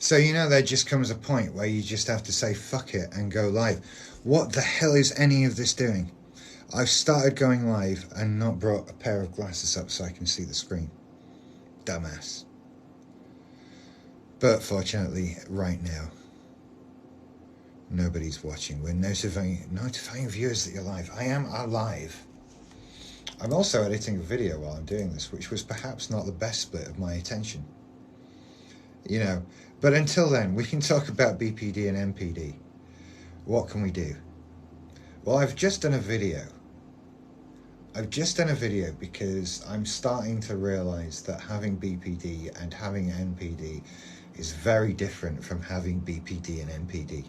So, there just comes a point where you just have to say fuck it and go live. What the hell is any of this doing? I've started going live and not brought a pair of glasses up so I can see the screen. Dumbass. But fortunately, right now, nobody's watching. We're notifying viewers that you're live. I am alive. I'm also editing a video while I'm doing this, which was perhaps not the best split of my attention. But until then, we can talk about BPD and NPD. What can we do? Well, I've just done a video because I'm starting to realize that having BPD and having NPD is very different from having BPD and NPD.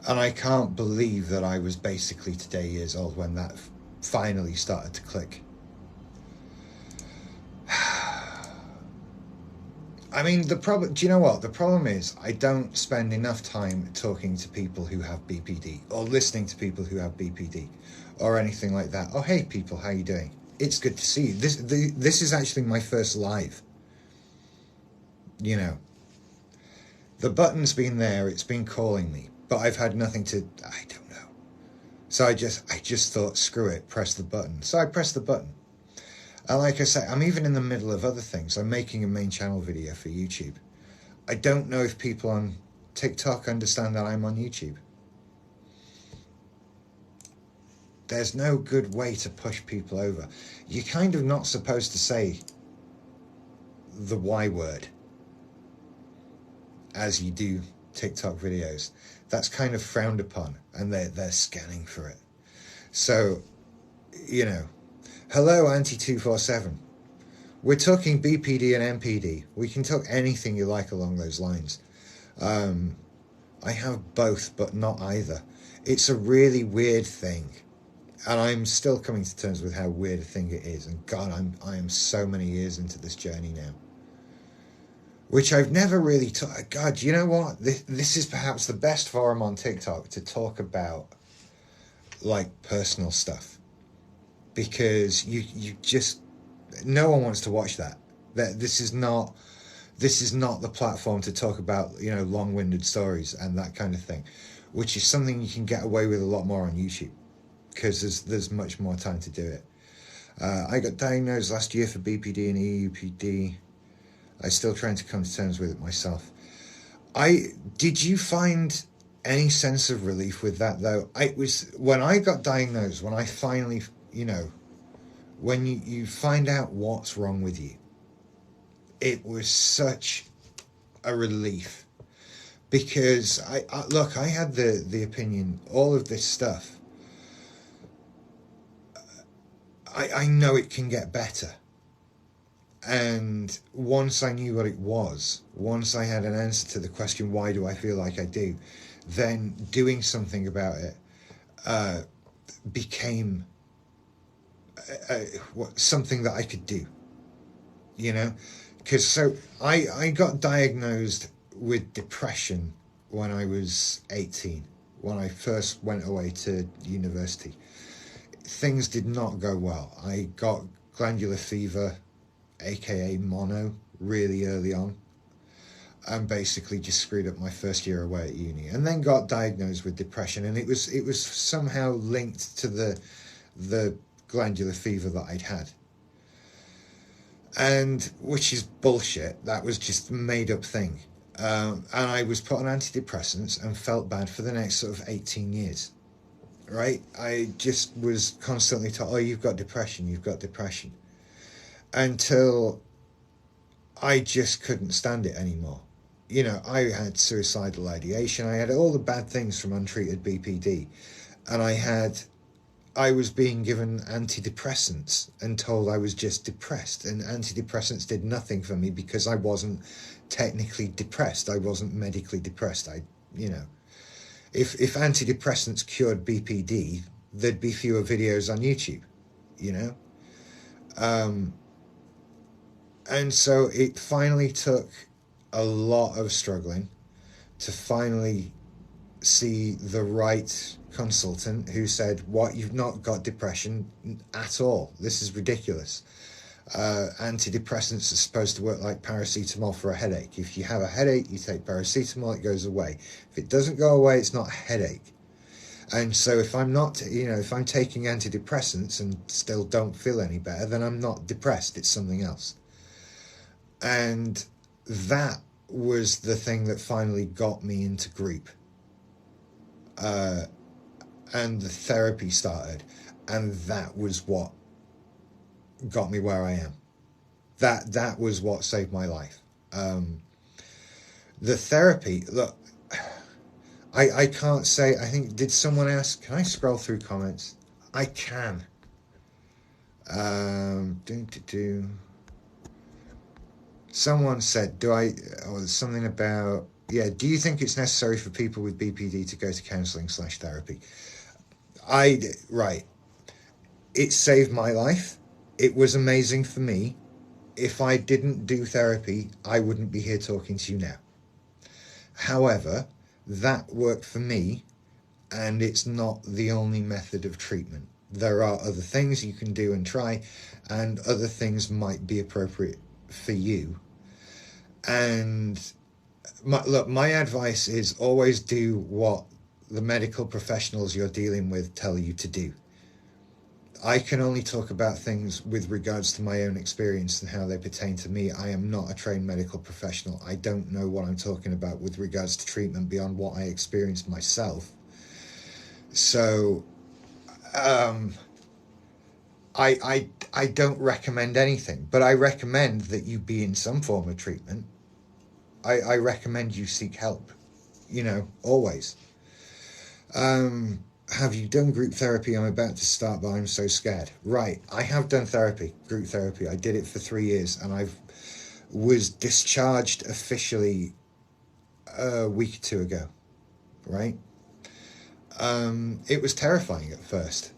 And I can't believe that I was basically today years old when that finally started to click. I mean, do you know what? The problem is I don't spend enough time talking to people who have BPD or listening to people who have BPD or anything like that. Oh, hey people, how you doing? It's good to see you. This is actually my first live. The button's been there, it's been calling me, but I've had nothing to, I don't know. So I just thought, screw it, press the button. So I pressed the button. And like I say, I'm even in the middle of other things. I'm making a main channel video for YouTube. I don't know if people on TikTok understand that I'm on YouTube. There's no good way to push people over. You're kind of not supposed to say the Y word as you do TikTok videos. That's kind of frowned upon, and they're scanning for it. So, hello, Anti247. We're talking BPD and NPD. We can talk anything you like along those lines. I have both, but not either. It's a really weird thing. And I'm still coming to terms with how weird a thing it is. And God, I am so many years into this journey now. Which I've never really taught. God, you know what? This is perhaps the best forum on TikTok to talk about, like, personal stuff. Because you just, no one wants to watch that. This is not the platform to talk about, long-winded stories and that kind of thing, which is something you can get away with a lot more on YouTube, because there's much more time to do it. I got diagnosed last year for BPD and EUPD. I'm still trying to come to terms with it myself. Did you find any sense of relief with that, though? It was when I got diagnosed, when I finally, when you find out what's wrong with you, it was such a relief. Because I had the opinion, all of this stuff, I know it can get better. And once I knew what it was, once I had an answer to the question, why do I feel like I do, then doing something about it became something that I could do, because so I got diagnosed with depression when I was 18, when I first went away to university. Things did not go well. I got glandular fever, aka mono, really early on, and basically just screwed up my first year away at uni, and then got diagnosed with depression, and it was somehow linked to the glandular fever that I'd had, and which is bullshit. That was just a made up thing, and I was put on antidepressants and felt bad for the next sort of 18 years. Right? I just was constantly told, oh, you've got depression, until I just couldn't stand it anymore. I had suicidal ideation, I had all the bad things from untreated BPD, and I was being given antidepressants and told I was just depressed, and antidepressants did nothing for me because I wasn't technically depressed. I wasn't medically depressed. If antidepressants cured BPD, there'd be fewer videos on YouTube, and so it finally took a lot of struggling to finally see the right consultant who said, what, you've not got depression at all. This is ridiculous. Antidepressants are supposed to work like paracetamol for a headache. If you have a headache, you take paracetamol, it goes away. If it doesn't go away, it's not a headache. And so if I'm not, if I'm taking antidepressants and still don't feel any better, then I'm not depressed, it's something else. And that was the thing that finally got me into group. And the therapy started, and that was what got me where I am. That was what saved my life. The therapy, look, I can't say, I think, did someone ask, can I scroll through comments? I can. Someone said, something about, do you think it's necessary for people with BPD to go to counselling/therapy? Right. It saved my life. It was amazing for me. If I didn't do therapy, I wouldn't be here talking to you now. However, that worked for me, and it's not the only method of treatment. There are other things you can do and try, and other things might be appropriate for you. And my advice is always do what the medical professionals you're dealing with tell you to do. I can only talk about things with regards to my own experience and how they pertain to me. I am not a trained medical professional. I don't know what I'm talking about with regards to treatment beyond what I experienced myself. So I don't recommend anything, but I recommend that you be in some form of treatment. I recommend you seek help, always. Have you done group therapy? I'm about to start, but I'm so scared. Right, I have done group therapy. I did it for 3 years, and I was discharged officially a week or two ago, right? It was terrifying at first,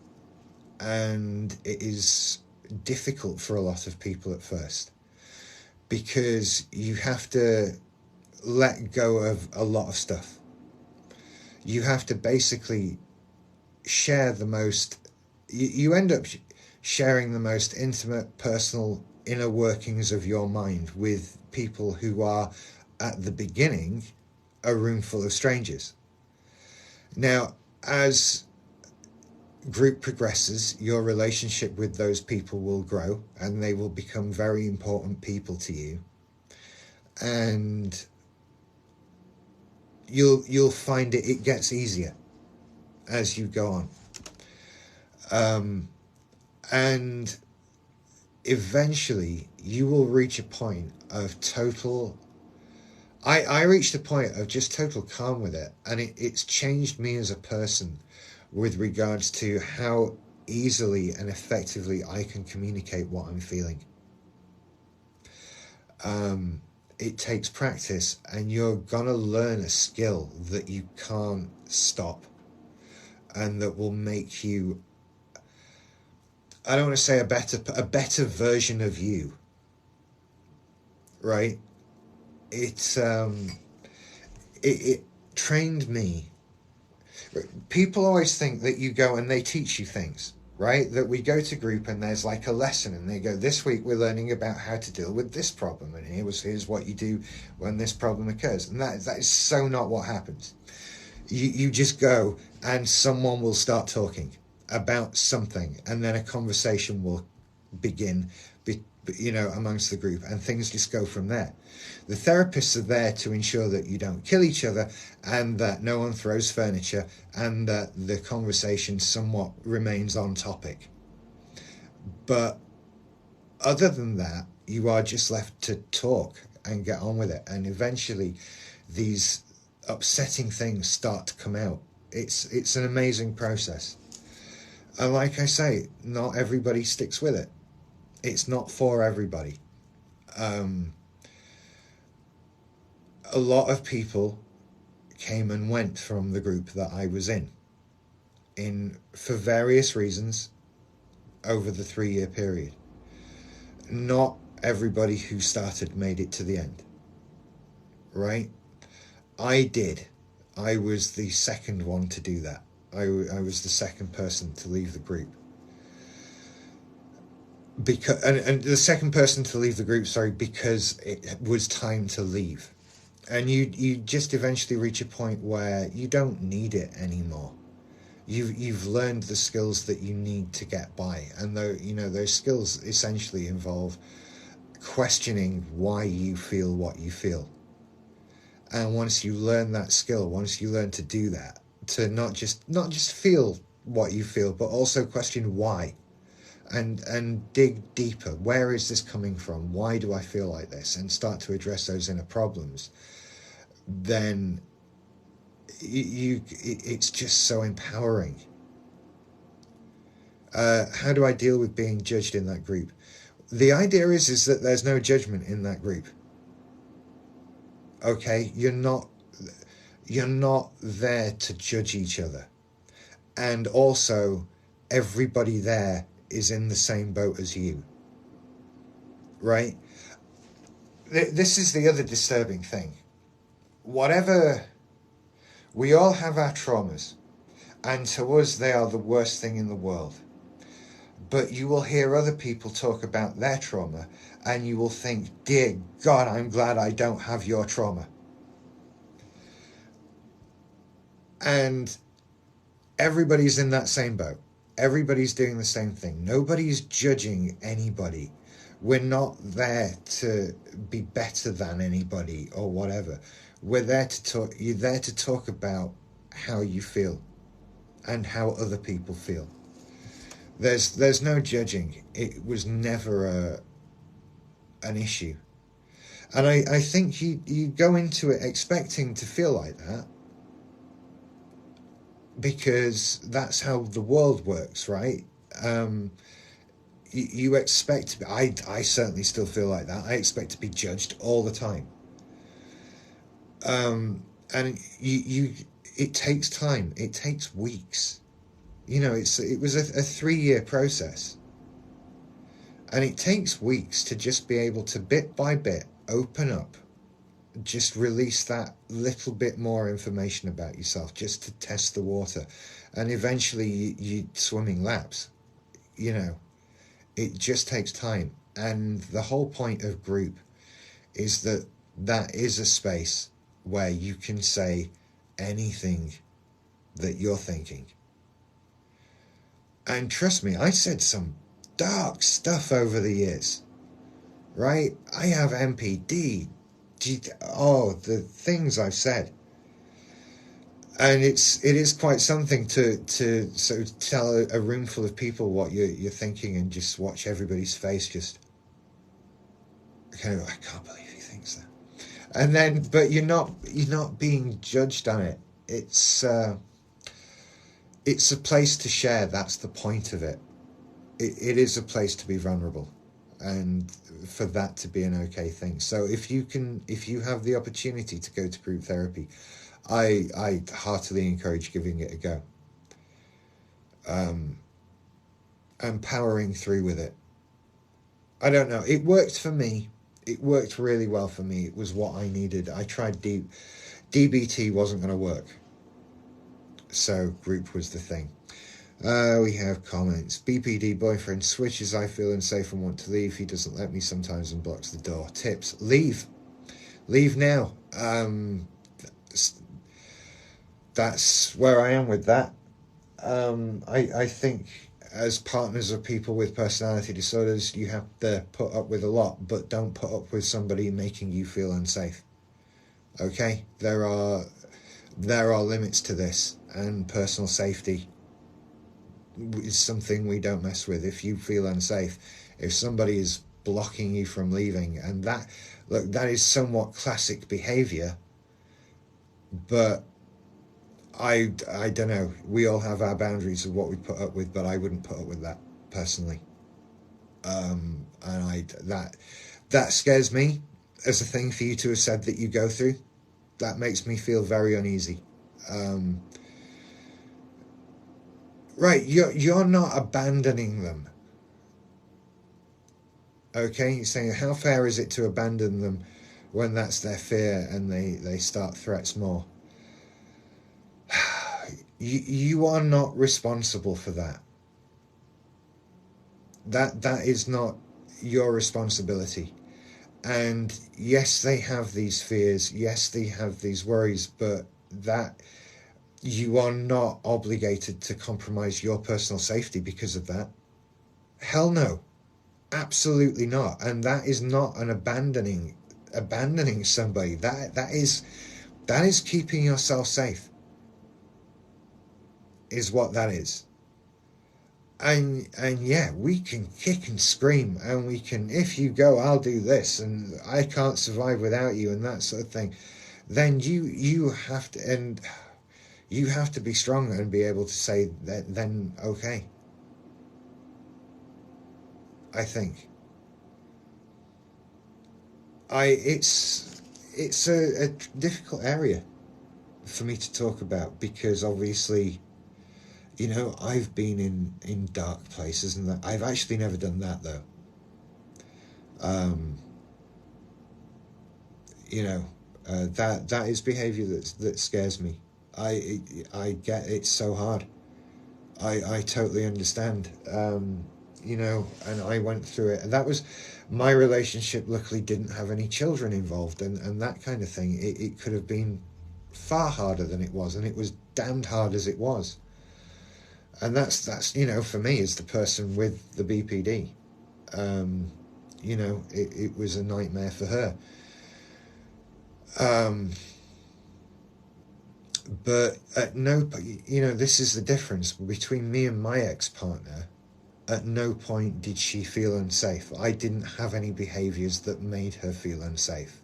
and it is difficult for a lot of people at first, because you have to let go of a lot of stuff. You have to basically share the most, you end up sharing the most intimate, personal, inner workings of your mind with people who are, at the beginning, a room full of strangers. Now, as group progresses, your relationship with those people will grow, and they will become very important people to you. And you'll find it gets easier as you go on. And eventually you will reach a point of total, I reached a point of just total calm with it, and it's changed me as a person with regards to how easily and effectively I can communicate what I'm feeling. It takes practice, and you're gonna learn a skill that you can't stop, and that will make you, I don't want to say a better version of you, right? It trained me. People always think that you go and they teach you things, right? That we go to group and there's like a lesson, and they go, this week we're learning about how to deal with this problem, and here's what you do when this problem occurs. And that is so not what happens. You just go, and someone will start talking about something, and then a conversation will begin, amongst the group, and things just go from there. The therapists are there to ensure that you don't kill each other, and that no one throws furniture, and that the conversation somewhat remains on topic. But other than that, you are just left to talk and get on with it, and eventually these upsetting things start to come out. It's an amazing process. And like I say, not everybody sticks with it. It's not for everybody. A lot of people came and went from the group that I was in for various reasons over the 3-year period. Not everybody who started made it to the end, right? I did. I was the second one to do that. I was the second person to leave the group. because and the second person to leave the group, sorry, because it was time to leave. And you just eventually reach a point where you don't need it anymore. You've learned the skills that you need to get by, and though those skills essentially involve questioning why you feel what you feel. And once you learn that skill, once you learn to do that, to not just feel what you feel, but also question why, and dig deeper. Where is this coming from? Why do I feel like this? And start to address those inner problems. Then it's just so empowering. How do I deal with being judged in that group? The idea is that there's no judgment in that group. Okay, you're not there to judge each other, and also everybody there is in the same boat as you, right? This is the other disturbing thing. Whatever, we all have our traumas, and to us they are the worst thing in the world. But you will hear other people talk about their trauma, and you will think, dear God, I'm glad I don't have your trauma. And everybody's in that same boat. Everybody's doing the same thing. Nobody's judging anybody. We're not there to be better than anybody or whatever. We're there to talk. You're there to talk about how you feel and how other people feel. There's no judging. It was never an issue. And I think you go into it expecting to feel like that, because that's how the world works, right? You expect to be, I certainly still feel like that. I expect to be judged all the time. And it takes time. It takes weeks. It was a 3-year process. And it takes weeks to just be able to, bit by bit, open up, just release that little bit more information about yourself, just to test the water. And eventually you're swimming laps. It just takes time. And the whole point of group is that is a space where you can say anything that you're thinking. And trust me, I said some dark stuff over the years, right? I have MPD. The things I've said. And it is quite something to sort of tell a room full of people what you're thinking, and just watch everybody's face just kind of, I can't believe he thinks that. And then, but you're not being judged on it. It's a place to share. That's the point of it. It is a place to be vulnerable, and for that to be an okay thing. So if you have the opportunity to go to group therapy, I heartily encourage giving it a go. And powering through with it. I don't know. It worked for me. It worked really well for me. It was what I needed. I tried DBT wasn't going to work. So group was the thing. We have comments. BPD boyfriend switches. I feel unsafe and want to leave. He doesn't let me sometimes and blocks the door. Tips. Leave now. That's where I am with that. I think as partners of people with personality disorders, you have to put up with a lot, but don't put up with somebody making you feel unsafe. Okay? There are limits to this, and personal safety is something we don't mess with. If you feel unsafe, if somebody is blocking you from leaving, and that is somewhat classic behavior, but I don't know. We all have our boundaries of what we put up with, but I wouldn't put up with that personally. And that scares me as a thing for you to have said that you go through. That makes me feel very uneasy. Right, you're not abandoning them. Okay, you're saying, how fair is it to abandon them when that's their fear and they start threats more? You are not responsible for that. That is not your responsibility. And yes, they have these fears, yes, they have these worries, but that you are not obligated to compromise your personal safety because of that. Hell no. Absolutely not. And that is not an abandoning somebody. That is keeping yourself safe, is what that is. And yeah, we can kick and scream, and we can, if you go, I'll do this, and I can't survive without you, and that sort of thing. Then you have to, and you have to be strong and be able to say that. Then okay, I think it's a difficult area for me to talk about, because obviously, I've been in dark places, and that I've actually never done that though. Um, you know, that is behaviour that scares me. I get it's so hard. I totally understand. And I went through it, and that was my relationship. Luckily, didn't have any children involved, and that kind of thing. It could have been far harder than it was, and it was damned hard as it was. And that's for me, as the person with the BPD, um, it was a nightmare for her. Um, but at no, this is the difference between me and my ex-partner. At no point did she feel unsafe. I didn't have any behaviours that made her feel unsafe.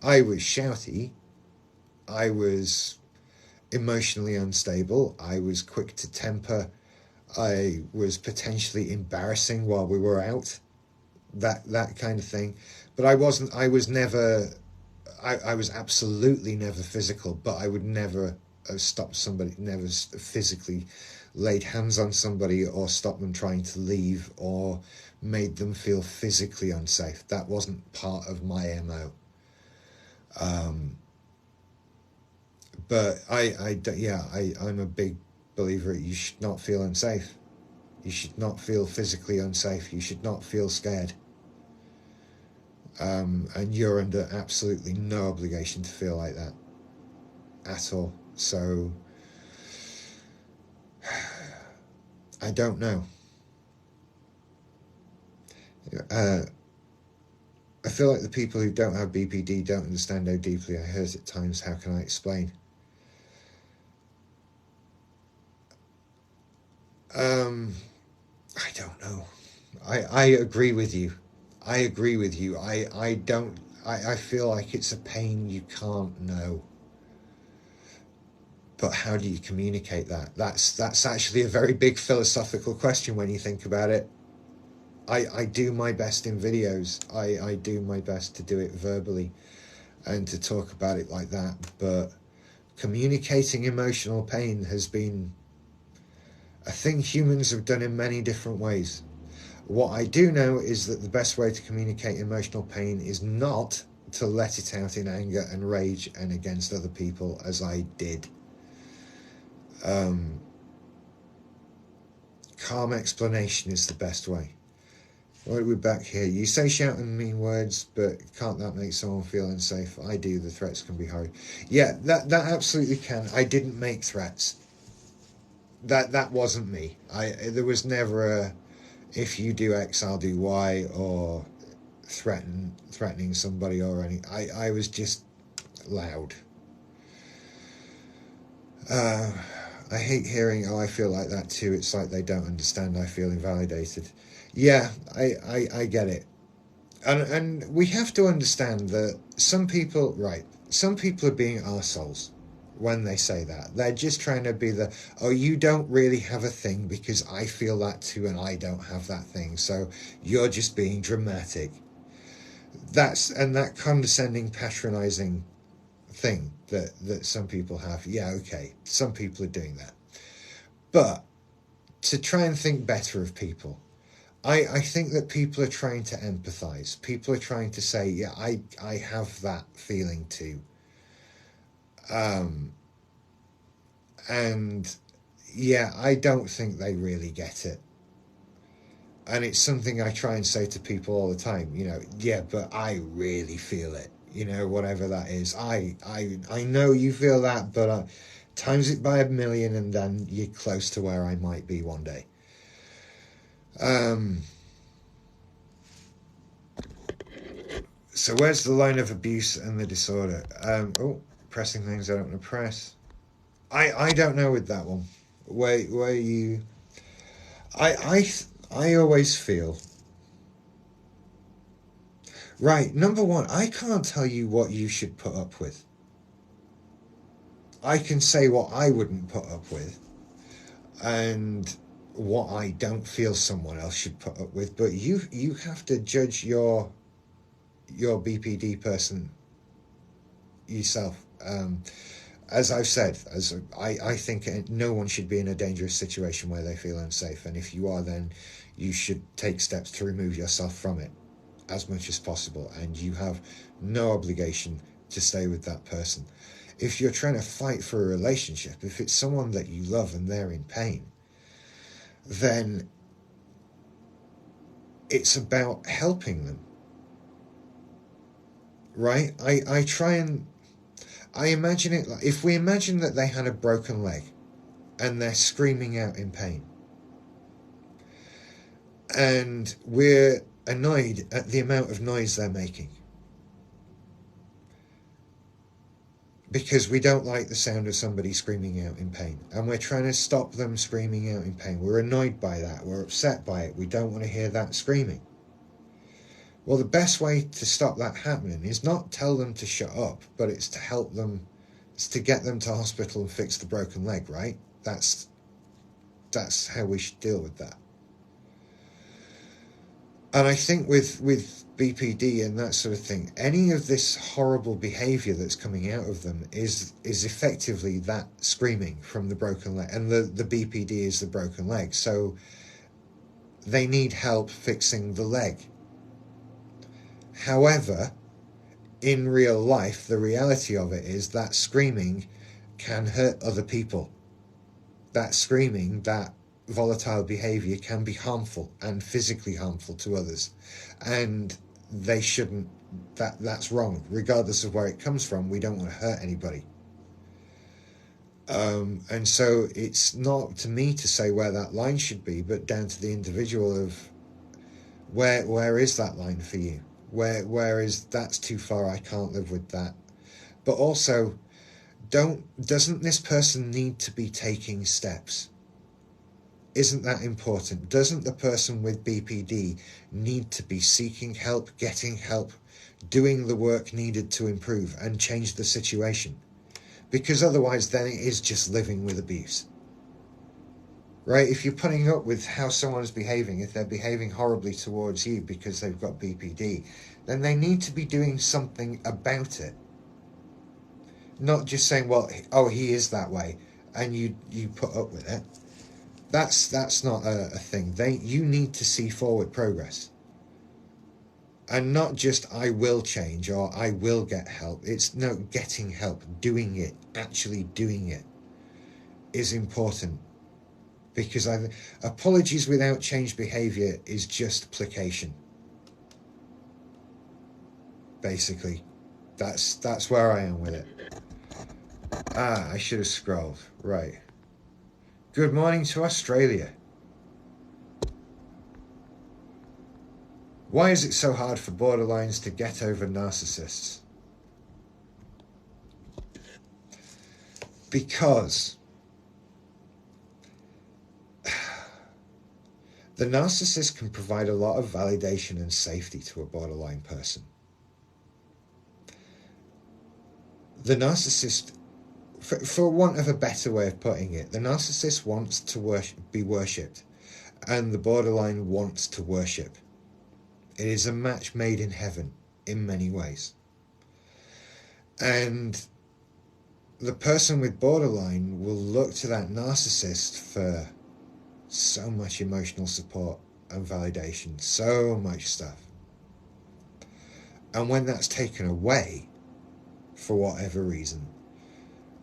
I was shouty. I was emotionally unstable. I was quick to temper. I was potentially embarrassing while we were out. That kind of thing. But I wasn't. I was never. I was absolutely never physical. But I would never stop somebody. Never physically laid hands on somebody or stopped them trying to leave or made them feel physically unsafe. That wasn't part of my MO. Um, but I'm a big believer. You should not feel unsafe. You should not feel physically unsafe. You should not feel scared. And you're under absolutely no obligation to feel like that at all. So I don't know. Uh, I feel like the people who don't have BPD don't understand how deeply I hurt at times. How can I explain? Um, I don't know. I agree with you. I agree with you. I don't. I feel like it's a pain you can't know. But how do you communicate that? That's actually a very big philosophical question when you think about it. I do my best in videos. I do my best to do it verbally and to talk about it like that. But communicating emotional pain has been a thing humans have done in many different ways. What I do know is that the best way to communicate emotional pain is not to let it out in anger and rage and against other people, as I did. Um, Calm explanation is the best way. Right, we're back here. You say shouting mean words, but can't that make someone feel unsafe? I do. The threats can be hard. Yeah, that absolutely can. I didn't make threats. That wasn't me. There was never a if you do X, I'll do Y, or threatening somebody or any. I was just loud. Uh, I hate hearing, oh, I feel like that too. It's like they don't understand. I feel invalidated. Yeah, I get it. And we have to understand that some people, right, some people are being arseholes when they say that. They're just trying to be the, oh, you don't really have a thing because I feel that too and I don't have that thing. So you're just being dramatic. And that condescending, patronizing thing that some people have. Yeah, okay, some people are doing that. But to try and think better of people, I think that people are trying to empathize. People are trying to say, yeah, I have that feeling too. Um, and yeah, I don't think they really get it. And it's something I try and say to people all the time, yeah, but I really feel it, whatever that is. I know you feel that, but times it by 1,000,000 and then you're close to where I might be one day. So where's the line of abuse and the disorder? Pressing things I don't want to press. I don't know with that one. Where you... I always feel... Right, number one, I can't tell you what you should put up with. I can say what I wouldn't put up with and what I don't feel someone else should put up with, but you have to judge your BPD person yourself. As I've said, I think no one should be in a dangerous situation where they feel unsafe, and if you are, then you should take steps to remove yourself from it as much as possible, and you have no obligation to stay with that person. If you're trying to fight for a relationship, if it's someone that you love and they're in pain, then it's about helping them, right? I imagine it like, if we imagine that they had a broken leg and they're screaming out in pain, and we're annoyed at the amount of noise they're making because we don't like the sound of somebody screaming out in pain, and we're trying to stop them screaming out in pain. We're annoyed by that. We're upset by it. We don't want to hear that screaming. Well, the best way to stop that happening is not tell them to shut up, but it's to help them, it's to get them to hospital and fix the broken leg, right? That's how we should deal with that. And I think with BPD and that sort of thing, any of this horrible behaviour that's coming out of them is effectively that screaming from the broken leg, and the BPD is the broken leg, so they need help fixing the leg. However, in real life, the reality of it is that screaming can hurt other people. That screaming, that volatile behaviour can be harmful and physically harmful to others, and they shouldn't. That's wrong, regardless of where it comes from. We don't want to hurt anybody, and so it's not to me to say where that line should be, but down to the individual of where is that line for you. Where is that's too far, I can't live with that. But also, doesn't this person need to be taking steps? Isn't that important? Doesn't the person with BPD need to be seeking help, getting help, doing the work needed to improve and change the situation? Because otherwise then it is just living with abuse. Right? If you're putting up with how someone's behaving, if they're behaving horribly towards you because they've got BPD, then they need to be doing something about it. Not just saying, well, he is that way, and you put up with it. That's not a thing. You need to see forward progress. And not just, I will change or I will get help. It's no, getting help, doing it, actually doing it is important. Because apologies without change behaviour is just placation. Basically, that's where I am with it. I should have scrolled. Right. Good morning to Australia. Why is it so hard for borderlines to get over narcissists? Because the narcissist can provide a lot of validation and safety to a borderline person. The narcissist, for want of a better way of putting it, the narcissist wants to be worshipped, and the borderline wants to worship. It is a match made in heaven in many ways. And the person with borderline will look to that narcissist for so much emotional support and validation, so much stuff. And when that's taken away, for whatever reason,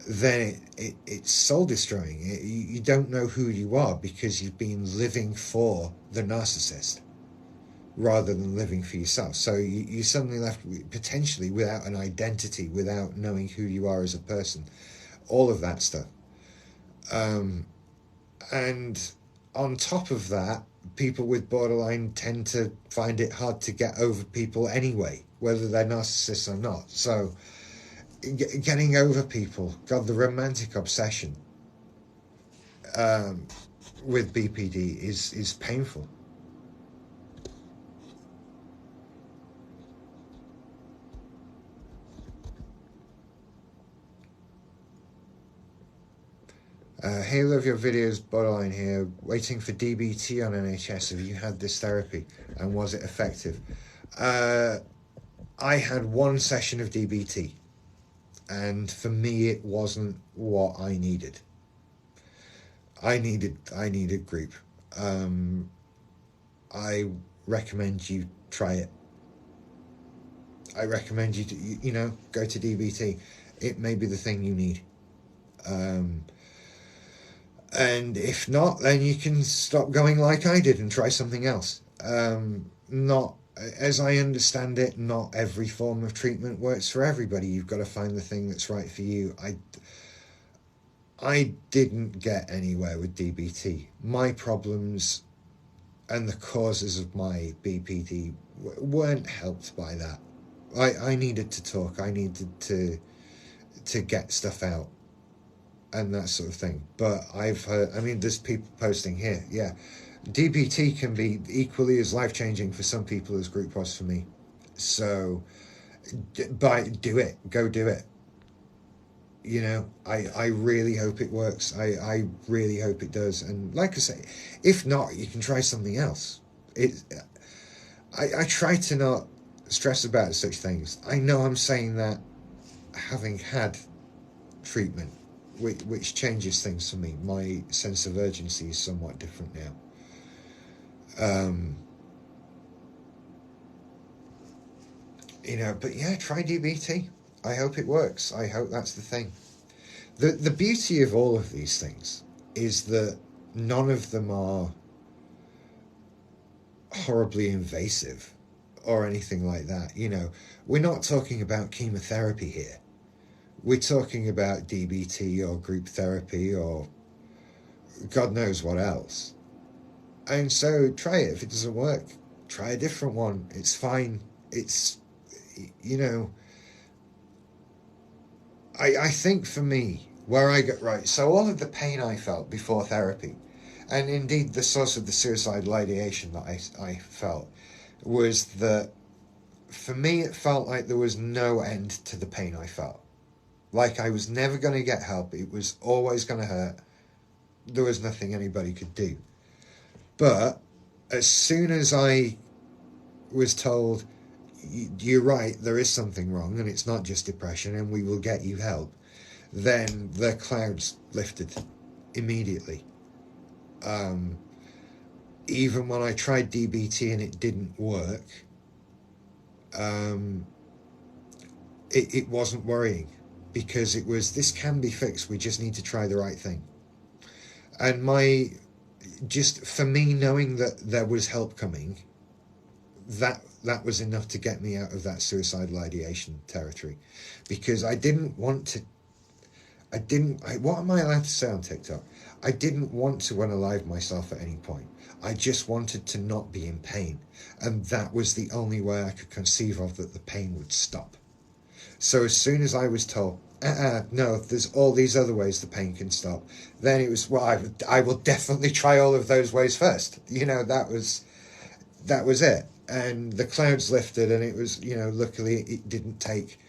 then it's soul destroying. You don't know who you are because you've been living for the narcissist rather than living for yourself. So you're suddenly left potentially without an identity, without knowing who you are as a person, all of that stuff. And on top of that, people with borderline tend to find it hard to get over people anyway, whether they're narcissists or not. So getting over people, God, the romantic obsession with BPD is painful. Hey, love your videos, borderline here. Waiting for DBT on NHS. Have you had this therapy and was it effective? I had one session of DBT, and for me, it wasn't what I needed. I needed group. I recommend you try it. I recommend you to, go to DBT. It may be the thing you need. And if not, then you can stop going like I did and try something else. Not, as I understand it, not every form of treatment works for everybody. You've got to find the thing that's right for you. I didn't get anywhere with DBT. My problems and the causes of my BPD weren't helped by that. I needed to talk. I needed to get stuff out and that sort of thing. But I've heard, there's people posting here, yeah, DBT can be equally as life-changing for some people as group was for me. So do it. Go do it. I really hope it works. I really hope it does. And like I say, if not, you can try something else. I try to not stress about such things. I know I'm saying that having had treatment, which changes things for me. My sense of urgency is somewhat different now. But yeah, try DBT. I hope it works. I hope that's the thing. The beauty of all of these things is that none of them are horribly invasive or anything like that. We're not talking about chemotherapy here. We're talking about DBT or group therapy or God knows what else. And so try it. If it doesn't work, try a different one. It's fine. It's, I think for me, where I get right, so all of the pain I felt before therapy, and indeed the source of the suicidal ideation that I felt, was that for me it felt like there was no end to the pain I felt. Like I was never going to get help. It was always going to hurt. There was nothing anybody could do. But as soon as I was told, you're right, there is something wrong and it's not just depression and we will get you help, then the clouds lifted immediately. Even when I tried DBT and it didn't work, it wasn't worrying, because it was, this can be fixed, we just need to try the right thing. And for me, knowing that there was help coming, that was enough to get me out of that suicidal ideation territory, because I didn't want to, what am I allowed to say on TikTok? I didn't want to unalive myself at any point. I just wanted to not be in pain. And that was the only way I could conceive of that the pain would stop. So as soon as I was told, no, there's all these other ways the pain can stop, then it was, well, I will definitely try all of those ways first. That was it. And the clouds lifted, and it was, luckily it didn't take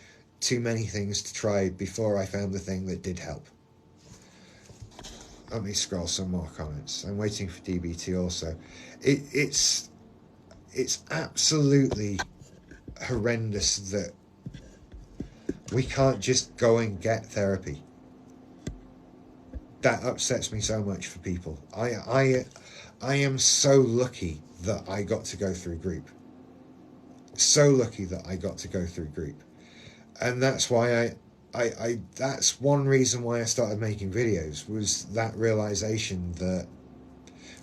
too many things to try before I found the thing that did help. Let me scroll some more comments. I'm waiting for DBT also. It's absolutely horrendous that we can't just go and get therapy. That upsets me so much for people. I am so lucky that I got to go through group. So lucky that I got to go through group. And that's why that's one reason why I started making videos, was that realization that,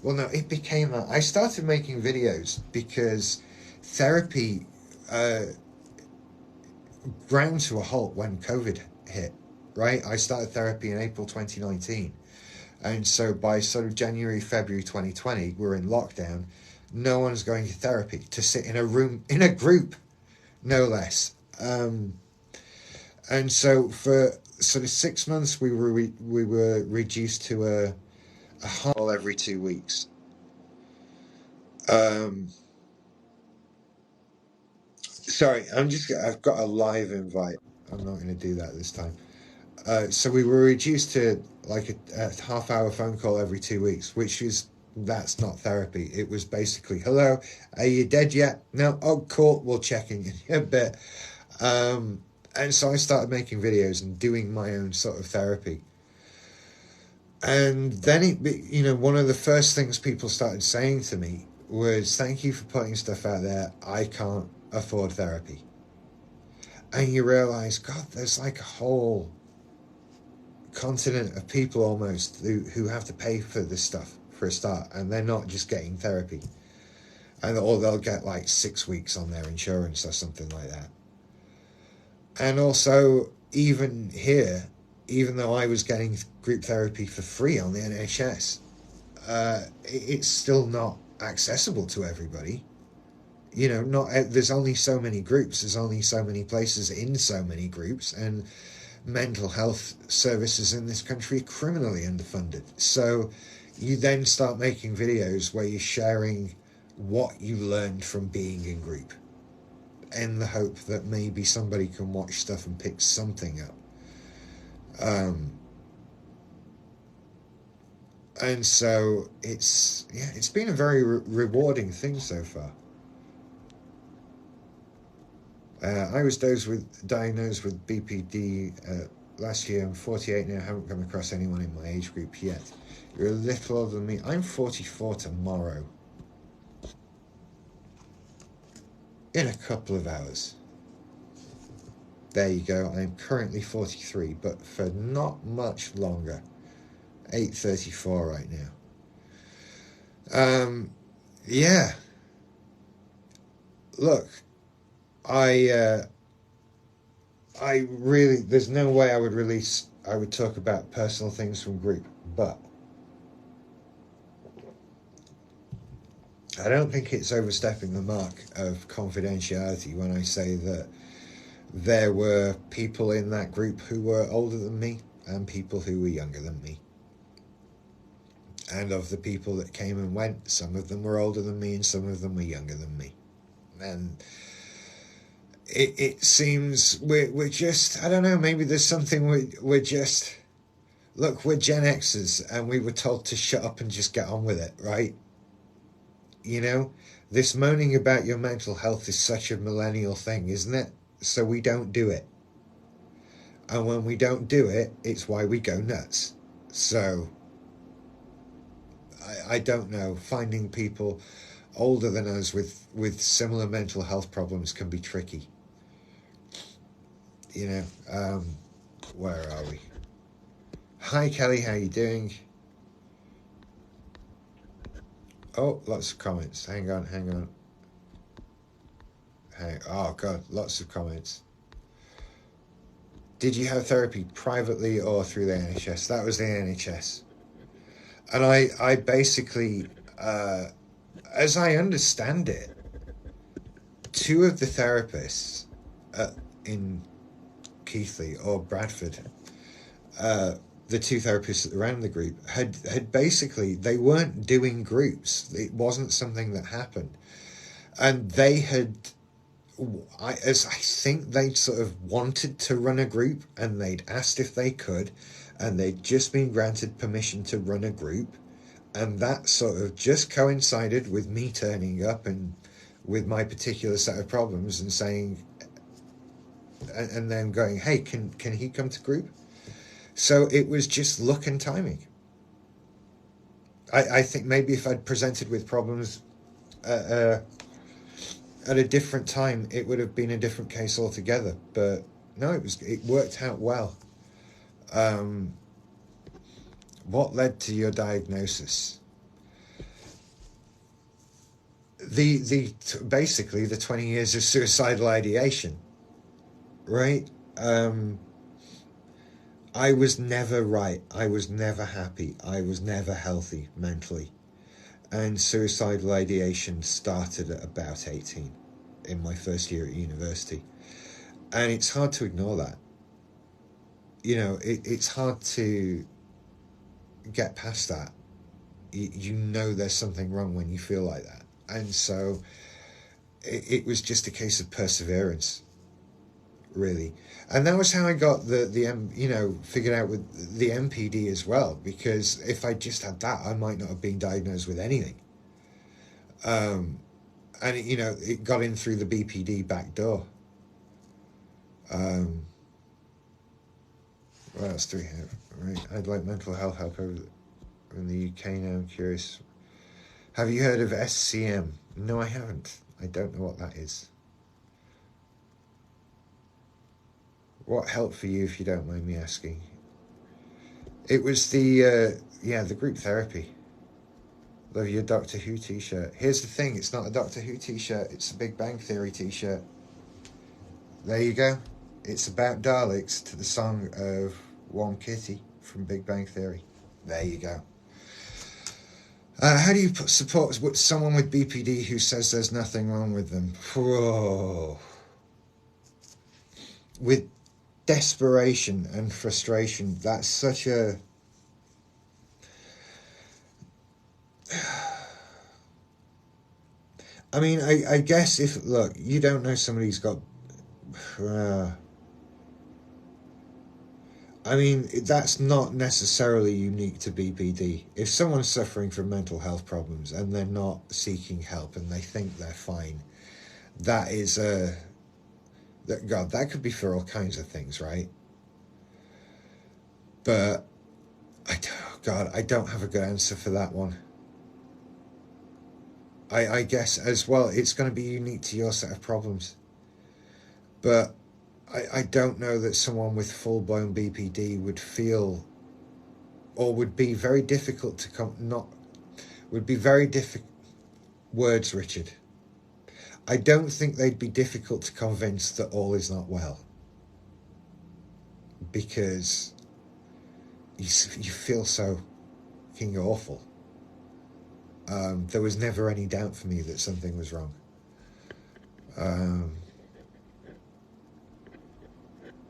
well, no, it became that. I started making videos because therapy ground to a halt when COVID hit, right? I started therapy in April 2019. And so by sort of January, February 2020, we're in lockdown. No one's going to therapy, to sit in a room, in a group, no less. And so for sort of 6 months, we were reduced to a hall every 2 weeks. Sorry, I've got a live invite. I'm not going to do that this time. So we were reduced to like a half-hour phone call every 2 weeks, that's not therapy. It was basically, hello, are you dead yet? No? Oh, cool, we'll check in a bit. And so I started making videos and doing my own sort of therapy. And then one of the first things people started saying to me was, thank you for putting stuff out there. I can't afford therapy. And you realize, God, there's like a whole continent of people almost who have to pay for this stuff for a start, and they're not just getting therapy, or they'll get like 6 weeks on their insurance or something like that. And also, even here, even though I was getting group therapy for free on the NHS, it's still not accessible to everybody. There's only so many groups, there's only so many places in so many groups, and mental health services in this country are criminally underfunded. So you then start making videos where you're sharing what you learned from being in group, in the hope that maybe somebody can watch stuff and pick something up. And so it's been a very rewarding thing so far. I was diagnosed with BPD last year. I'm 48 now. I haven't come across anyone in my age group yet. You're a little older than me. I'm 44 tomorrow. In a couple of hours. There you go. I'm currently 43, but for not much longer. 8:34 right now. Yeah. Look, I really, there's no way I would talk about personal things from group, but I don't think it's overstepping the mark of confidentiality when I say that there were people in that group who were older than me and people who were younger than me. And of the people that came and went, some of them were older than me and some of them were younger than me. And it seems we're just, I don't know, maybe there's something we're just, look, we're Gen Xers and we were told to shut up and just get on with it, right? This moaning about your mental health is such a millennial thing, isn't it? So we don't do it. And when we don't do it, it's why we go nuts. So I don't know, finding people older than us with similar mental health problems can be tricky. Where are we? Hi Kelly, how you doing? Oh, lots of comments. Hang on. Oh God, lots of comments. Did you have therapy privately or through the NHS? That was the NHS. And I basically, as I understand it, two of the therapists in Keighley or Bradford, the two therapists that ran the group had basically, they weren't doing groups. It wasn't something that happened. And they had, I think they'd sort of wanted to run a group and they'd asked if they could, and they'd just been granted permission to run a group. And that sort of just coincided with me turning up and with my particular set of problems and saying, and then going, hey, can he come to group? So it was just luck and timing. I think maybe if I'd presented with problems at a different time, it would have been a different case altogether. But No, it worked out well. What led to your diagnosis? Basically the 20 years of suicidal ideation, right? I was never right. I was never happy. I was never healthy mentally. And suicidal ideation started at about 18 in my first year at university. And it's hard to ignore that. It's hard to get past that. You know there's something wrong when you feel like that. And so it was just a case of perseverance, really. And that was how I got figured out with the MPD as well, because if I just had that, I might not have been diagnosed with anything. And it got in through the BPD back door. What else do we have? Right, I'd like mental health help over in the UK now. I'm curious. Have you heard of SCM? No, I haven't. I don't know what that is. What helped for you, if you don't mind me asking? It was the group therapy. Love your Doctor Who t-shirt. Here's the thing, it's not a Doctor Who t-shirt, it's a Big Bang Theory t-shirt. There you go. It's about Daleks to the song of Warm Kitty from Big Bang Theory. There you go. How do you support someone with BPD who says there's nothing wrong with them? Whoa. With desperation and frustration, that's such a... I mean, I guess if, look, you don't know somebody's got... I mean, that's not necessarily unique to BPD. If someone's suffering from mental health problems and they're not seeking help and they think they're fine, that is God, that could be for all kinds of things, right? But I don't have a good answer for that one. I guess as well, it's going to be unique to your set of problems. But I don't know that someone with full-blown BPD would feel, or would be very difficult to would be very difficult. Words, Richard. I don't think they'd be difficult to convince that all is not well. Because you feel so fucking awful. There was never any doubt for me that something was wrong.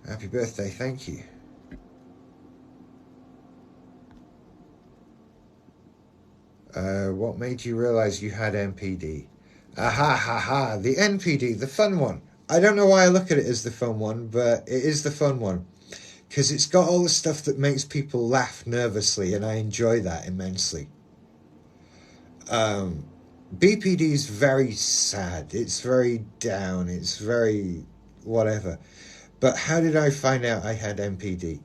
Happy birthday, thank you. What made you realise you had NPD? Aha, ha, ha, the NPD, the fun one. I don't know why I look at it as the fun one, but it is the fun one. Because it's got all the stuff that makes people laugh nervously, and I enjoy that immensely. BPD is very sad. It's very down. It's very whatever. But how did I find out I had NPD?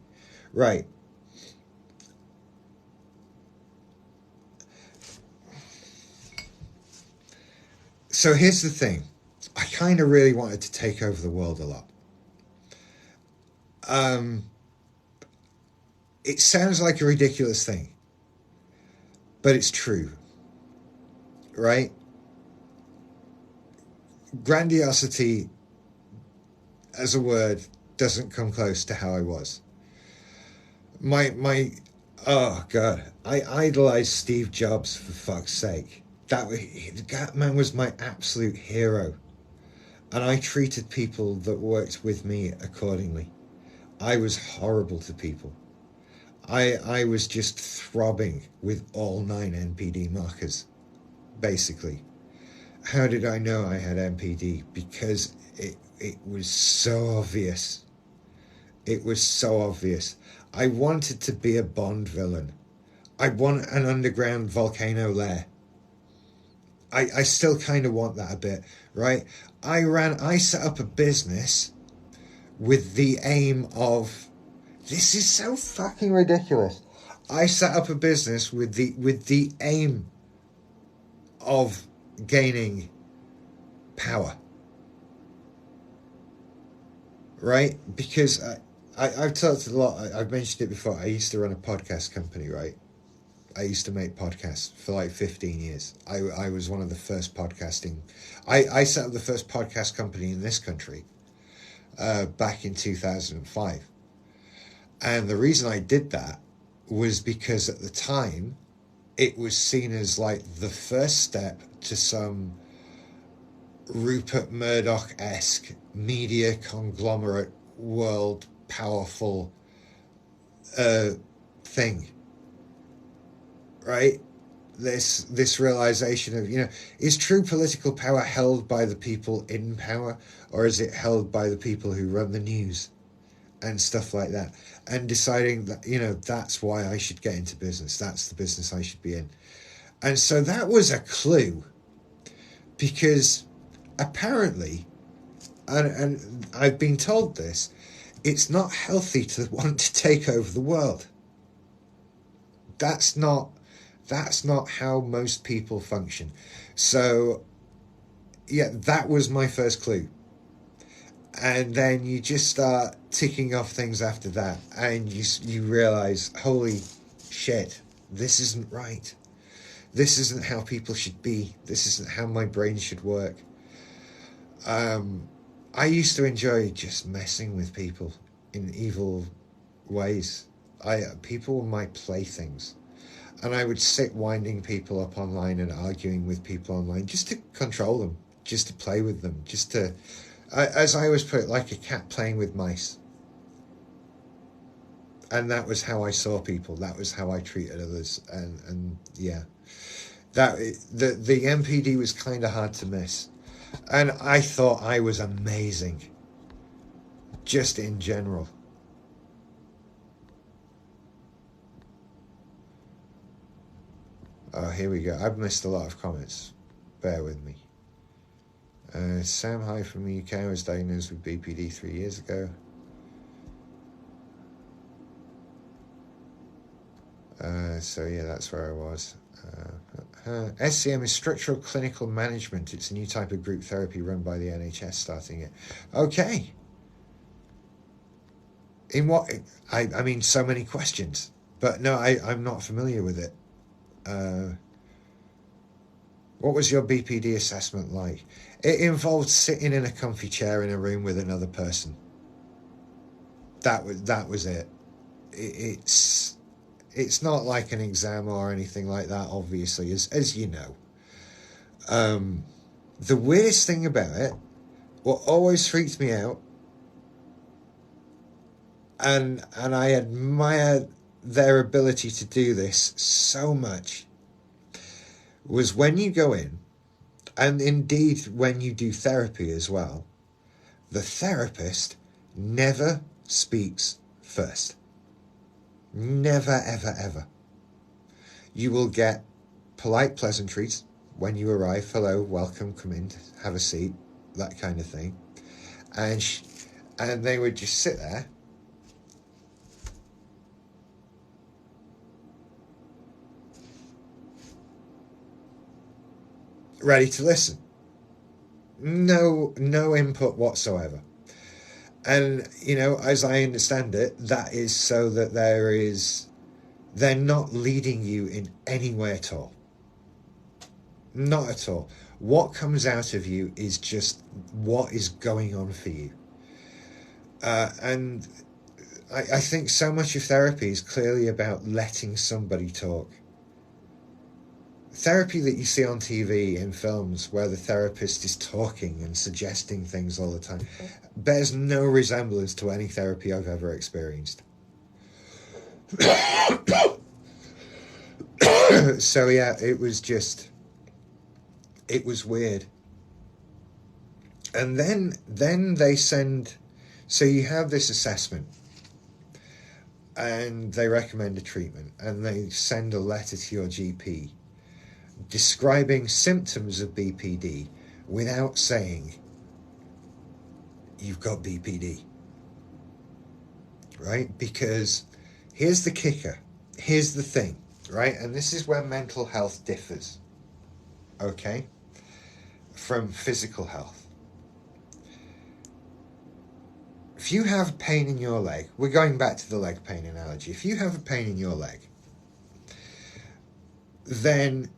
Right. So here's the thing. I kind of really wanted to take over the world a lot. It sounds like a ridiculous thing, but it's true, right? Grandiosity as a word doesn't come close to how I was. Oh God, I idolized Steve Jobs, for fuck's sake. That man was my absolute hero. And I treated people that worked with me accordingly. I was horrible to people. I was just throbbing with all 9 NPD markers, basically. How did I know I had NPD? Because it was so obvious. It was so obvious. I wanted to be a Bond villain. I want an underground volcano lair. I still kind of want that a bit, right? I set up a business with the aim of... This is so fucking ridiculous. I set up a business with the aim of gaining power. right? Because I've talked a lot, I've mentioned it before. I used to run a podcast company, right? I used to make podcasts for like 15 years. I was one of the first podcasting. I set up the first podcast company in this country back in 2005. And the reason I did that was because at the time, it was seen as like the first step to some Rupert Murdoch-esque media conglomerate world powerful thing, right? This realization of, is true political power held by the people in power, or is it held by the people who run the news and stuff like that? And deciding that, that's why I should get into business. That's the business I should be in. And so that was a clue, because apparently, and I've been told this, it's not healthy to want to take over the world. That's not how most people function. So yeah, that was my first clue. And then you just start ticking off things after that, and you realize, holy shit, this isn't right. This isn't how people should be. This isn't how my brain should work. I used to enjoy just messing with people in evil ways. People were my playthings. And I would sit winding people up online and arguing with people online just to control them, just to play with them, just to, as I always put it, like a cat playing with mice. And that was how I saw people. That was how I treated others. And yeah, the MPD was kind of hard to miss. And I thought I was amazing, just in general. Oh, here we go. I've missed a lot of comments. Bear with me. Sam High from the UK was diagnosed with BPD 3 years ago. So yeah, that's where I was. SCM is structural clinical management. It's a new type of group therapy run by the NHS, starting it. Okay. In what? I mean, so many questions. But no, I'm not familiar with it. What was your BPD assessment like? It involved sitting in a comfy chair in a room with another person. That was it. It's not like an exam or anything like that, obviously, as you know. The weirdest thing about it, what always freaked me out, and I admire their ability to do this so much, was when you go in, and indeed when you do therapy as well, the therapist never speaks first. Never, ever, ever. You will get polite pleasantries when you arrive. Hello, welcome, come in, have a seat, that kind of thing. And they would just sit there. Ready to listen. No input whatsoever. And, as I understand it, that is so that they're not leading you in any way at all. Not at all. What comes out of you is just what is going on for you. And I think so much of therapy is clearly about letting somebody talk. Therapy that you see on TV in films where the therapist is talking and suggesting things all the time bears no resemblance to any therapy I've ever experienced. So yeah, it was weird. And then they send, so you have this assessment and they recommend a treatment and they send a letter to your GP describing symptoms of BPD without saying you've got BPD, right? Because here's the kicker, here's the thing, right? And this is where mental health differs, okay, from physical health. if you have pain in your leg, we're going back to the leg pain analogy. If you have a pain in your leg, then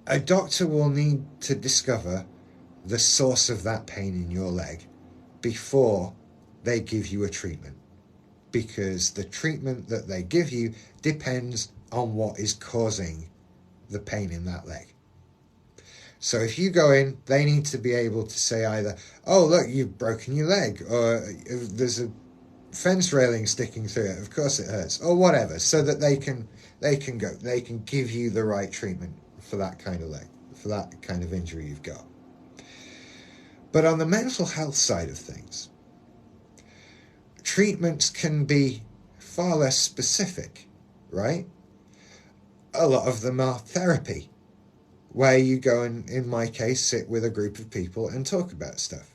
a doctor will need to discover the source of that pain in your leg before they give you a treatment, because the treatment that they give you depends on what is causing the pain in that leg. So if you go in, they need to be able to say either, oh, look, you've broken your leg, or there's a fence railing sticking through it, of course it hurts, or whatever, so that they can give you the right treatment for that kind of leg, for that kind of injury you've got. But on the mental health side of things, treatments can be far less specific, right? A lot of them are therapy, where you go and, in my case, sit with a group of people and talk about stuff.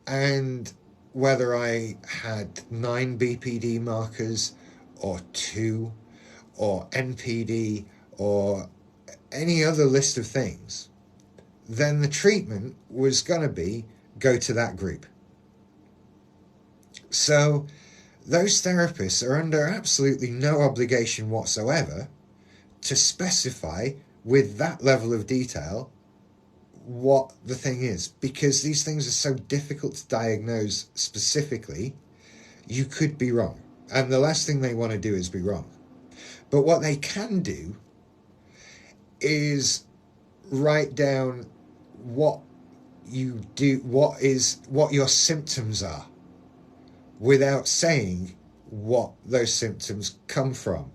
And whether I had 9 BPD markers or 2 or NPD or any other list of things, then the treatment was going to be go to that group. So those therapists are under absolutely no obligation whatsoever to specify with that level of detail what the thing is, because these things are so difficult to diagnose specifically. You could be wrong, and the last thing they want to do is be wrong. But what they can do is write down what you do, what your symptoms are, without saying what those symptoms come from.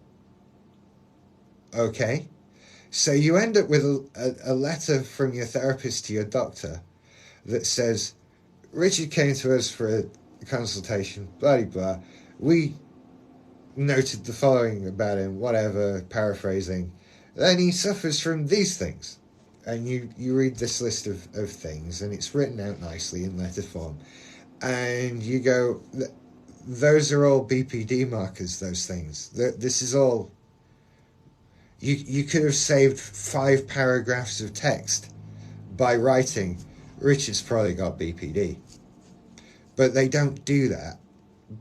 Okay? So you end up with a letter from your therapist to your doctor that says, Richard came to us for a consultation, blah, blah, blah. We noted the following about him, whatever, paraphrasing. Then he suffers from these things. And you read this list of things, and it's written out nicely in letter form. And you go, those are all BPD markers, those things. This is all... You could have saved 5 paragraphs of text by writing, Richard's probably got BPD. But they don't do that,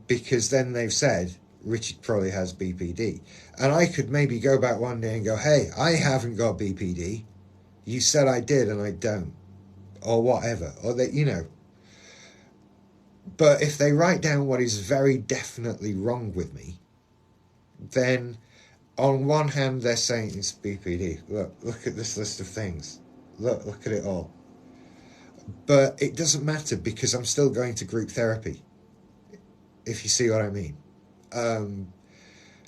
because then they've said, Richard probably has BPD. And I could maybe go back one day and go, hey, I haven't got BPD. You said I did and I don't. Or whatever. Or that, you know. But if they write down what is very definitely wrong with me, then on one hand they're saying it's BPD. Look at this list of things. Look at it all. But it doesn't matter, because I'm still going to group therapy, if you see what I mean.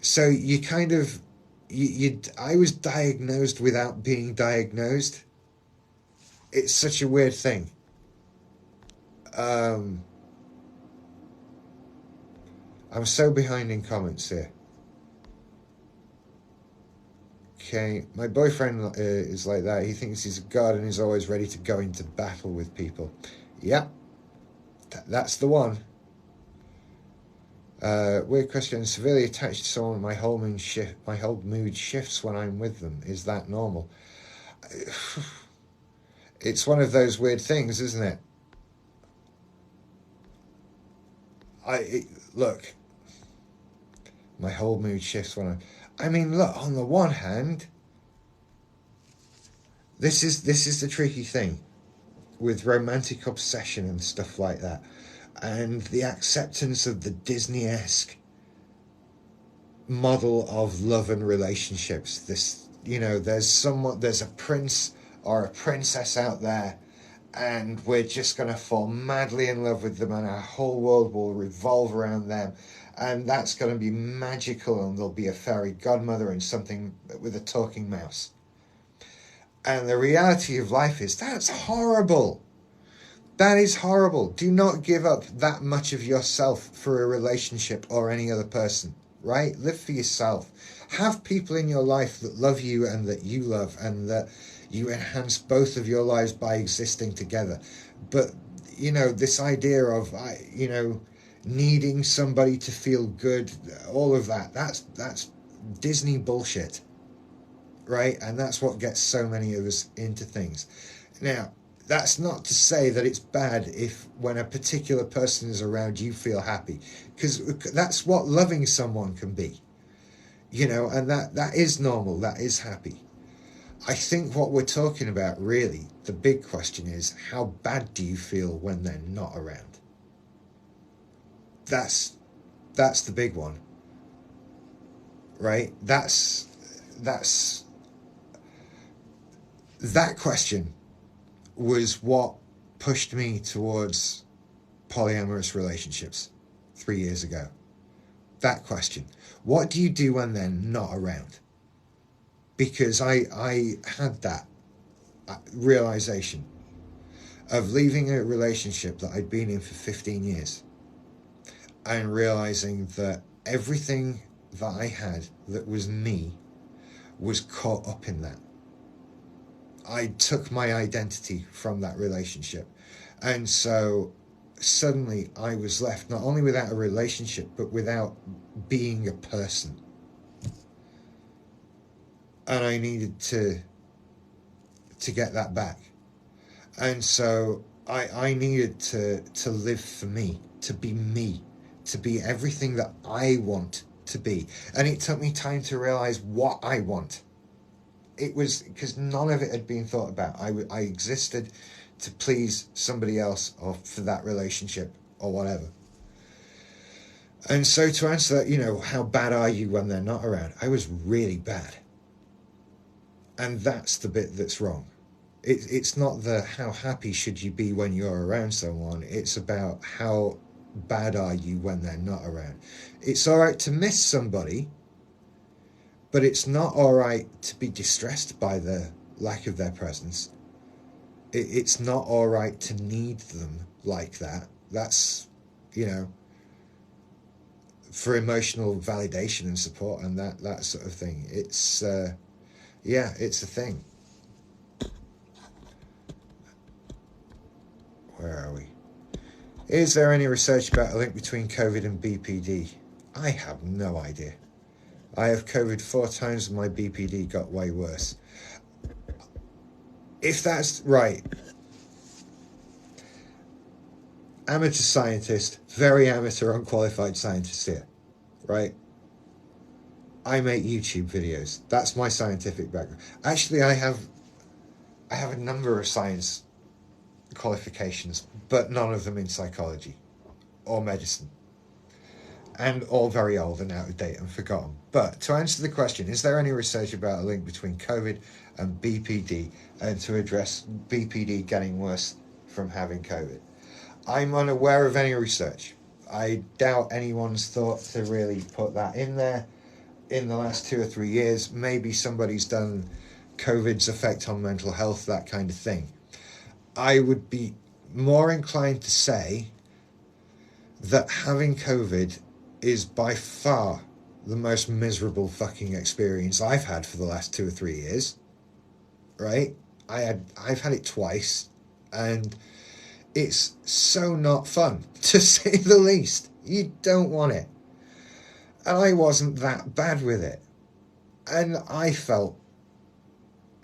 So you kind of, I was diagnosed without being diagnosed. It's such a weird thing. I'm so behind in comments here. Okay, my boyfriend is like that. He thinks he's a god and is always ready to go into battle with people. Yep, that's the one. Weird question. Severely attached to someone, my whole mood shifts when I'm with them. Is that normal? It's one of those weird things, isn't it? Look, my whole mood shifts when I mean, look, on the one hand, this is the tricky thing with romantic obsession and stuff like that, and the acceptance of the Disney-esque model of love and relationships. This, you know, there's a prince or a princess out there, and we're just going to fall madly in love with them, and our whole world will revolve around them. And that's going to be magical, and there'll be a fairy godmother and something with a talking mouse. And the reality of life is, that's horrible. That is horrible. Do not give up that much of yourself for a relationship or any other person, right? Live for yourself. Have people in your life that love you and that you love, and that you enhance both of your lives by existing together. But, you know, this idea of, needing somebody to feel good, all of that's Disney bullshit, right? And that's what gets so many of us into things. Now, That's not to say that it's bad if when a particular person is around you feel happy, because that's what loving someone can be, and that is normal, that is happy. I think what we're talking about, really, the big question is, how bad do you feel when they're not around? That's the big one, right? That question was what pushed me towards polyamorous relationships 3 years ago. That question. What do you do when they're not around? Because I had that realization of leaving a relationship that I'd been in for 15 years and realizing that everything that I had that was me was caught up in that. I took my identity from that relationship. And so suddenly I was left not only without a relationship, but without being a person. And I needed to get that back. And so I needed to live for me, to be everything that I want to be. And it took me time to realize what I want. It was because none of it had been thought about. I existed to please somebody else or for that relationship or whatever. And so to answer that, how bad are you when they're not around? I was really bad. And that's the bit that's wrong. It's not the how happy should you be when you're around someone. It's about how bad are you when they're not around. It's all right to miss somebody, but it's not all right to be distressed by the lack of their presence. It's not all right to need them like that. That's, for emotional validation and support and that sort of thing. It's, it's a thing. Where are we? Is there any research about a link between COVID and BPD? I have no idea. I have COVID 4 times and my BPD got way worse. If that's right, amateur scientist, very amateur, unqualified scientist here, right? I make YouTube videos. That's my scientific background. Actually, I have a number of science qualifications, but none of them in psychology or medicine. And all very old and out of date and forgotten. But to answer the question, is there any research about a link between COVID and BPD and to address BPD getting worse from having COVID? I'm unaware of any research. I doubt anyone's thought to really put that in there in the last 2 or 3 years. Maybe somebody's done COVID's effect on mental health, that kind of thing. I would be more inclined to say that having COVID is by far the most miserable fucking experience I've had for the last 2 or 3 years. Right? I've had it twice, and it's so not fun, to say the least. You don't want it. And I wasn't that bad with it. And I felt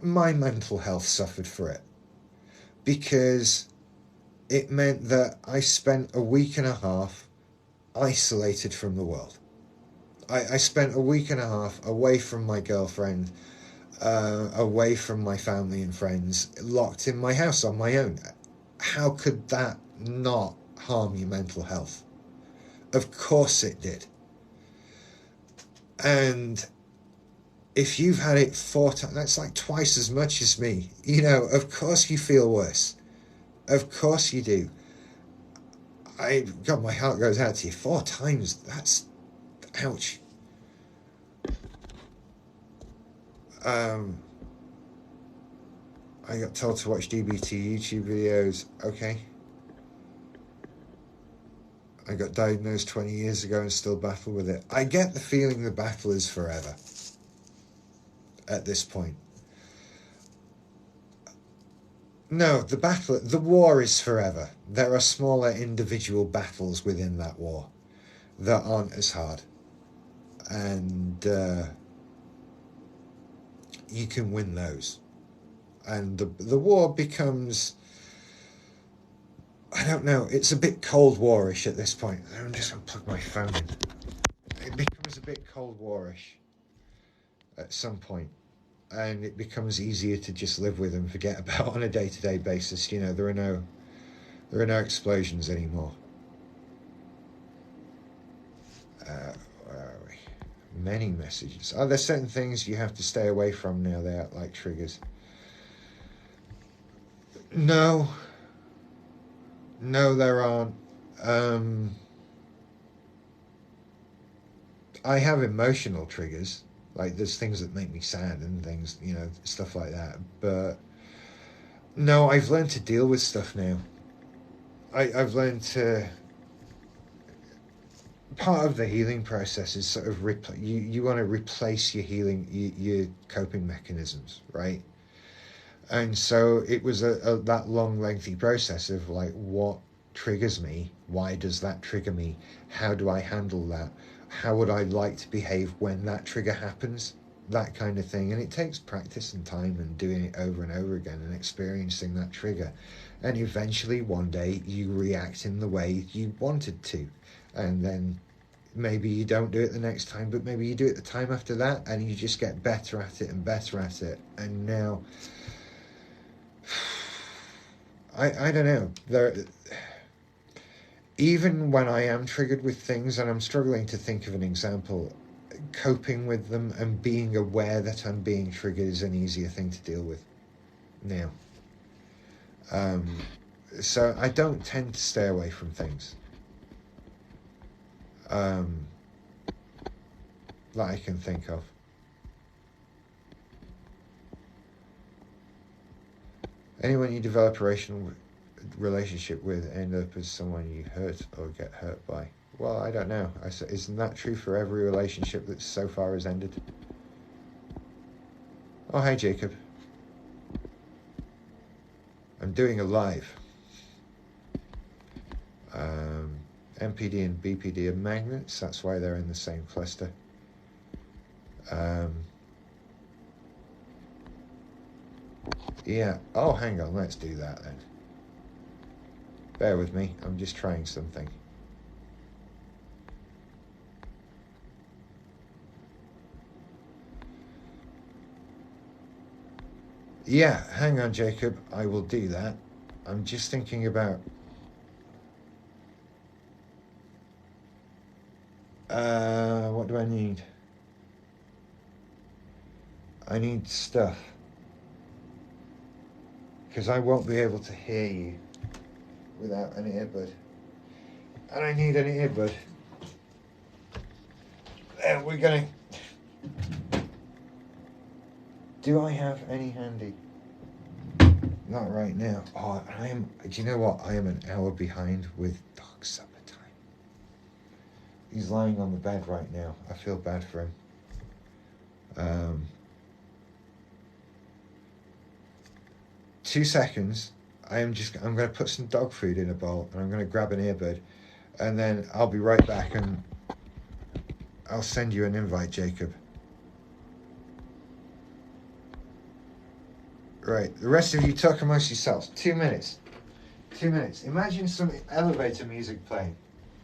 my mental health suffered for it. Because it meant that I spent a week and a half isolated from the world. I spent a week and a half away from my girlfriend, away from my family and friends, locked in my house on my own. How could that not harm your mental health? Of course it did. And if you've had it 4 times, that's like twice as much as me. Of course you feel worse. Of course you do. God, my heart goes out to you. 4 times, that's, ouch. I got told to watch DBT YouTube videos. Okay. I got diagnosed 20 years ago and still battle with it. I get the feeling the battle is forever at this point. No, the war is forever. There are smaller individual battles within that war that aren't as hard. And you can win those. And the war becomes I don't know. It's a bit Cold War-ish at this point. I'm just going to plug my phone in. It becomes a bit Cold War-ish at some point, and it becomes easier to just live with and forget about on a day-to-day basis. You know, there are no explosions anymore. Where are we? Many messages. Oh, there's certain things you have to stay away from now. They act like triggers. No, there aren't. I have emotional triggers. Like, there's things that make me sad and things, you know, stuff like that. But no, I've learned to deal with stuff now. I've learned to. Part of the healing process is sort of you want to replace your healing, your coping mechanisms, right? And so it was that long, lengthy process of like, what triggers me? Why does that trigger me? How do I handle that? How would I like to behave when that trigger happens? That kind of thing. And it takes practice and time and doing it over and over again and experiencing that trigger. And eventually one day you react in the way you wanted to. And then maybe you don't do it the next time, but maybe you do it the time after that, and you just get better at it and better at it. And now, I don't know. Even when I am triggered with things, and I'm struggling to think of an example, coping with them and being aware that I'm being triggered is an easier thing to deal with now. So I don't tend to stay away from things that I can think of. Anyone you develop a relationship with end up as someone you hurt or get hurt by. Well, I don't know. Isn't that true for every relationship that so far has ended? Oh, hi, Jacob. I'm doing a live. MPD and BPD are magnets. That's why they're in the same cluster. Yeah. Oh, hang on. Let's do that then. Bear with me. I'm just trying something. Yeah, hang on, Jacob. I will do that. I'm just thinking about... what do I need? I need stuff. Because I won't be able to hear you without an earbud. And I need an earbud. And we're going to... Do I have any handy? Not right now. Oh, do you know what? I am an hour behind with dog supper time. He's lying on the bed right now. I feel bad for him. 2 seconds. I'm going to put some dog food in a bowl and I'm going to grab an earbud, and then I'll be right back and I'll send you an invite, Jacob. Right, the rest of you talk amongst yourselves. 2 minutes. 2 minutes. Imagine some elevator music playing.